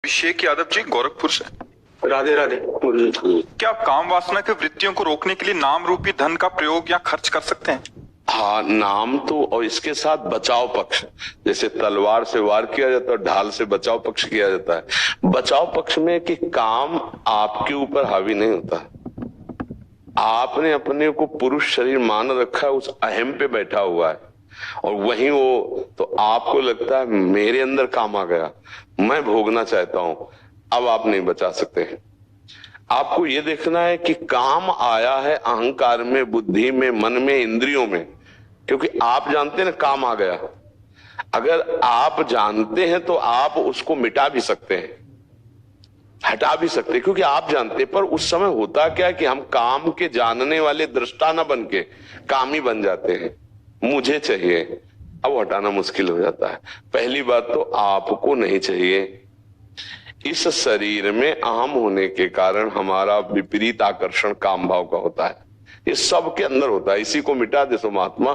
अभिषेक यादव जी, गोरखपुर से। राधे राधे। क्या आप काम वासना के वृत्तियों को रोकने के लिए नाम रूपी धन का प्रयोग या खर्च कर सकते हैं? हाँ, नाम तो, और इसके साथ बचाव पक्ष, जैसे तलवार से वार किया जाता है, ढाल से बचाव पक्ष किया जाता है। बचाव पक्ष में कि काम आपके ऊपर हावी नहीं होता। आपने अपने को पुरुष शरीर मान रखा है, उस अहम पे बैठा हुआ है, और वहीं वो, तो आपको लगता है मेरे अंदर काम आ गया, मैं भोगना चाहता हूं। अब आप नहीं बचा सकते। आपको ये देखना है कि काम आया है अहंकार में, बुद्धि में, मन में, इंद्रियों में, क्योंकि आप जानते हैं ना काम आ गया। अगर आप जानते हैं तो आप उसको मिटा भी सकते हैं, हटा भी सकते हैं, क्योंकि आप जानते हैं। पर उस समय होता क्या है कि हम काम के जानने वाले दृष्टा न बन के काम ही बन जाते हैं। मुझे चाहिए, अब हटाना मुश्किल हो जाता है। पहली बात तो आपको नहीं चाहिए। इस शरीर में अहम होने के कारण हमारा विपरीत आकर्षण काम भाव का होता है। ये सबके अंदर होता है। इसी को मिटा दे सो महात्मा,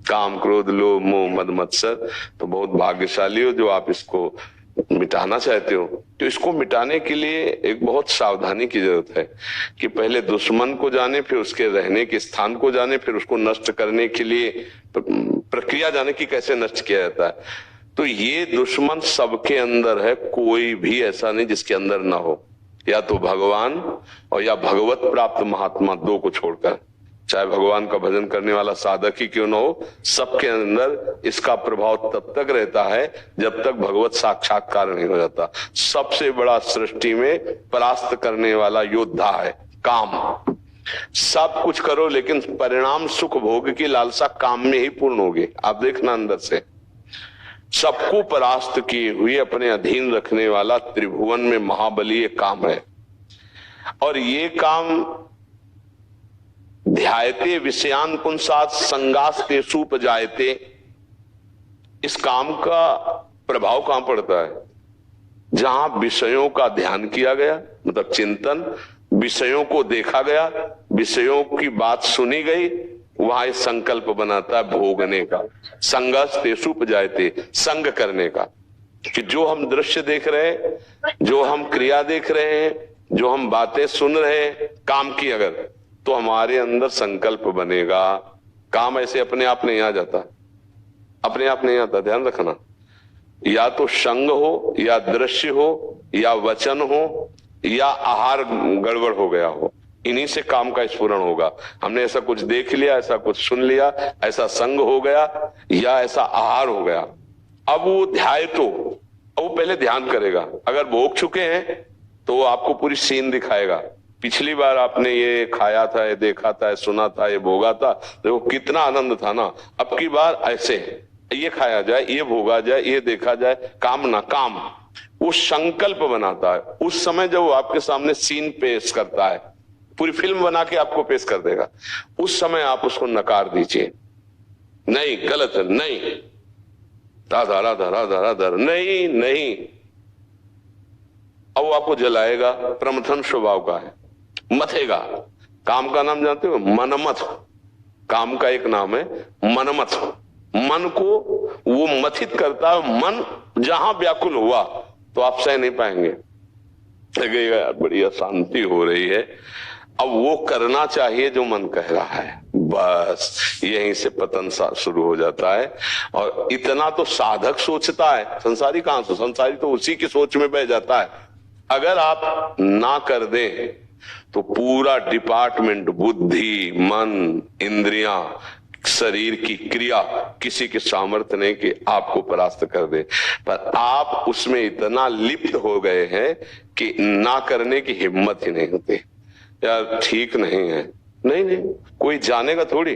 काम क्रोध लोभ मोह मद मत्सर। तो बहुत भाग्यशाली हो जो आप इसको मिटाना चाहते हो। तो इसको मिटाने के लिए एक बहुत सावधानी की जरूरत है कि पहले दुश्मन को जाने, फिर उसके रहने के स्थान को जाने, फिर उसको नष्ट करने के लिए प्रक्रिया जाने की कैसे नष्ट किया जाता है। तो ये दुश्मन सबके अंदर है, कोई भी ऐसा नहीं जिसके अंदर ना हो। या तो भगवान और या भगवत प्राप्त महात्मा, दो को छोड़कर। चाहे भगवान का भजन करने वाला साधक ही क्यों ना हो, सबके अंदर इसका प्रभाव तब तक रहता है जब तक भगवत साक्षात्कार नहीं हो जाता। सबसे बड़ा सृष्टि में परास्त करने वाला योद्धा है काम। सब कुछ करो लेकिन परिणाम सुख भोग की लालसा काम में ही पूर्ण होगी। आप देखना अंदर से सबको परास्त किए हुए अपने अधीन रखने वाला त्रिभुवन में महाबली एक काम है। और ये काम ध्यायते विषयान पुंसात संगास्ते सुपजायते, इस काम का प्रभाव कहां पड़ता है? जहां विषयों का ध्यान किया गया, मतलब चिंतन, विषयों को देखा गया, विषयों की बात सुनी गई, वहां संकल्प बनाता है भोगने का। संगस्ते सुपजायते, संग करने का, कि जो हम दृश्य देख रहे हैं, जो हम क्रिया देख रहे हैं, जो हम बातें सुन रहे हैं काम की, अगर तो हमारे अंदर संकल्प बनेगा। काम ऐसे अपने आप नहीं आ जाता, अपने आप नहीं आता, ध्यान रखना। या तो संग हो, या दृश्य हो, या वचन हो, या आहार गड़बड़ हो गया हो, इन्हीं से काम का स्फुरण होगा। हमने ऐसा कुछ देख लिया, ऐसा कुछ सुन लिया, ऐसा संग हो गया, या ऐसा आहार हो गया। अब वो ध्याय तो, अब वो पहले ध्यान करेगा। अगर भोग चुके हैं तो वो आपको पूरी सीन दिखाएगा। पिछली बार आपने ये खाया था, ये देखा था, ये सुना था, ये भोगा था, देखो कितना आनंद था ना। अब की बार ऐसे ये खाया जाए, ये भोगा जाए, ये देखा जाए, काम ना काम। वो संकल्प बनाता है। उस समय जब वो आपके सामने सीन पेश करता है, पूरी फिल्म बना के आपको पेश कर देगा, उस समय आप उसको नकार दीजिए। नहीं, गलत है, नहीं, राधा राधा राधा राधा, नहीं नहीं। अब वो आपको जलाएगा, प्रमथन स्वभाव का है, मथेगा। काम का नाम जानते हो? मनमथ। काम का एक नाम है मनमथ। मन को वो मथित करता है। मन जहां व्याकुल हुआ तो आप सह नहीं पाएंगे, लगेगा यार बड़ी अशांति हो रही है। अब वो करना चाहिए जो मन कह रहा है, बस यहीं से पतन शुरू हो जाता है। और इतना तो साधक सोचता है, संसारी कहां से? संसारी तो उसी की सोच में बह जाता है। अगर आप ना कर दें तो पूरा डिपार्टमेंट, बुद्धि, मन, इंद्रियां, शरीर की क्रिया, किसी के सामर्थ्य नहीं कि आपको परास्त कर दे। पर आप उसमें इतना लिप्त हो गए हैं कि ना करने की हिम्मत ही नहीं होती। यार ठीक नहीं है, नहीं नहीं, कोई जानेगा थोड़ी।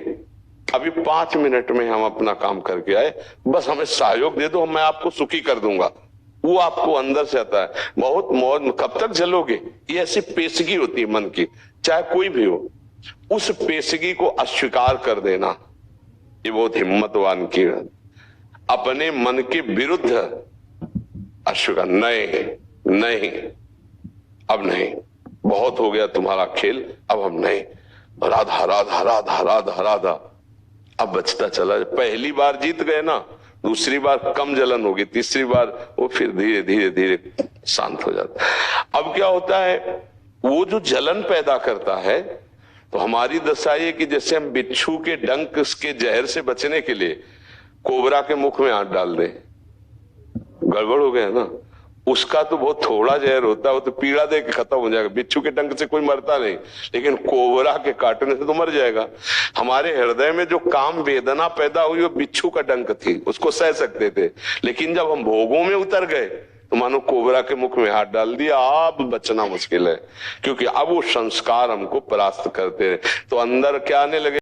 अभी 5 मिनट में हम अपना काम करके आए, बस हमें सहयोग दे दो, मैं आपको सुखी कर दूंगा। वो आपको अंदर से आता है। बहुत मौज, कब तक जलोगे? ये ऐसी पेशगी होती है मन की, चाहे कोई भी हो। उस पेशगी को अस्वीकार कर देना, ये बहुत हिम्मतवान की है। अपने मन के विरुद्ध अस्वीकार, नहीं नहीं, अब नहीं, बहुत हो गया तुम्हारा खेल, अब हम नहीं। राधा राधा राधा राधा राधा, अब बचता चला। पहली बार जीत गए ना, दूसरी बार कम जलन होगी, तीसरी बार वो फिर धीरे धीरे धीरे शांत हो जाता है। अब क्या होता है, वो जो जलन पैदा करता है, तो हमारी दशा ये कि जैसे हम बिच्छू के डंक के जहर से बचने के लिए कोबरा के मुख में हाथ डाल दें, गड़बड़ हो गया ना। उसका तो बहुत थोड़ा जहर होता है, वो तो पीड़ा दे के खत्म हो जाएगा। बिच्छू के डंक से कोई मरता नहीं, लेकिन कोबरा के काटने से तो मर जाएगा। हमारे हृदय में जो काम वेदना पैदा हुई वो बिच्छू का डंक थी, उसको सह सकते थे, लेकिन जब हम भोगों में उतर गए तो मानो कोबरा के मुख में हाथ डाल दिया, अब बचना मुश्किल है, क्योंकि अब वो संस्कार हमको परास्त करते रहे। तो अंदर क्या आने लगे,